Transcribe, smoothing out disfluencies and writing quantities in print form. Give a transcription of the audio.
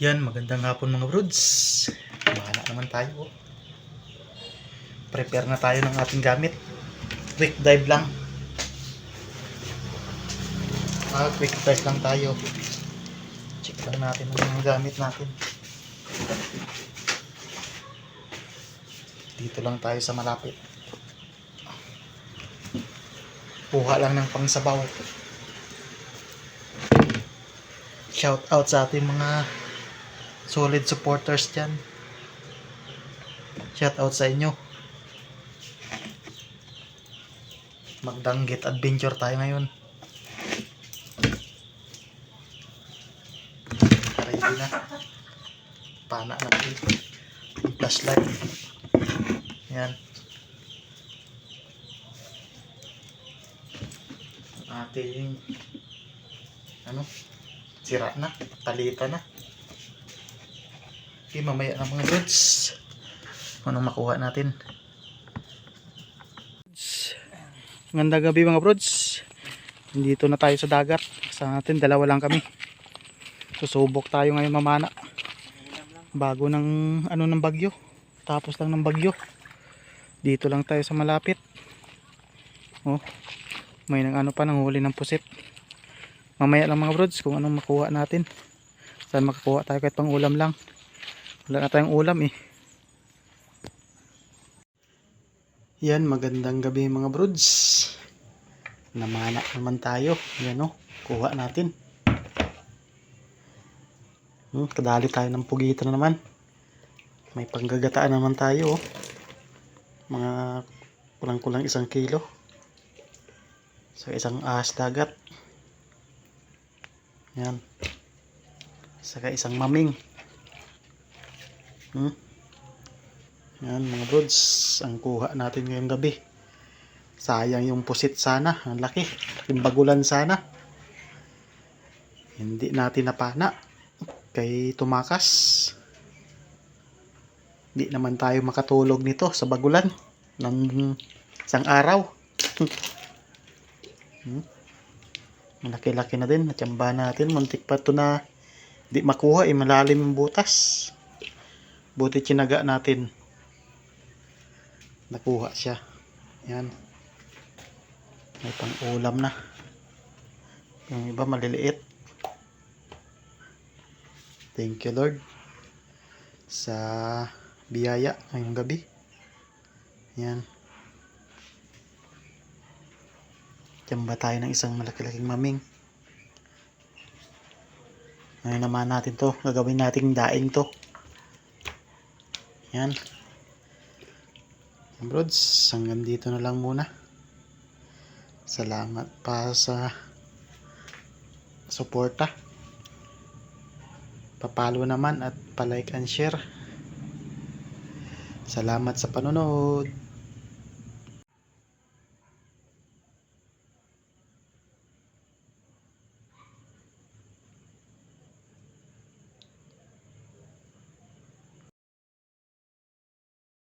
Yan, magandang hapon mga brods. Bahala naman tayo. Prepare na tayo ng ating gamit. Quick dive lang. Quick dive lang tayo. Check lang natin ang mga gamit natin. Dito lang tayo sa malapit. Kuha lang ng pangsabaw. Shout out sa ating mga solid supporters dyan. Shout out sa inyo. Magdanggit adventure tayo ngayon. Ready na. Pana natin. Flashlight. Yan. Ating sira na. Palitan na. Okay, mamaya na mga brods. Anong makuha natin? Magandang gabi mga brods. Dito na tayo sa dagat. Sa atin, dalawa lang kami. Susubok tayo ngayon mamana. Bago ng ng bagyo. Tapos lang ng bagyo. Dito lang tayo sa malapit. Oh, may nang pa nang huli ng pusit. Mamaya lang mga brods kung anong makuha natin. Saan makakuha tayo kahit pang ulam lang. Wala na tayong ulam eh. Yan, magandang gabi mga brods. Namana naman tayo. Yan o, kuha natin. Kadali tayo ng pugitan na naman. May panggagataan naman tayo oh. Mga kulang-kulang 1 kilo. So isang ahas dagat. Yan. Saka isang maming. Yan mga brods, ang kuha natin ngayong gabi. Sayang yung pusit sana, ang laki. Yung bagulan sana. Hindi natin napana. Kay tumakas. Hindi naman tayo makatulog nito sa bagulan ng isang araw. Malaki-laki na din. Natsamba natin. Muntik pa ito na di makuha. Malalim yung butas. Buti tsinaga natin. Nakuha siya. Yan. May pang ulam na. Yung iba maliliit. Thank you Lord sa biyaya ngayong gabi. Yan. Tsamba tayo ng isang malaki-laking maming. Ngayon naman natin to. Gagawin nating daing to. Yan. Brods, hanggang dito na lang muna. Salamat pa sa suporta. Papalo naman at pa-like and share. Salamat sa panonood.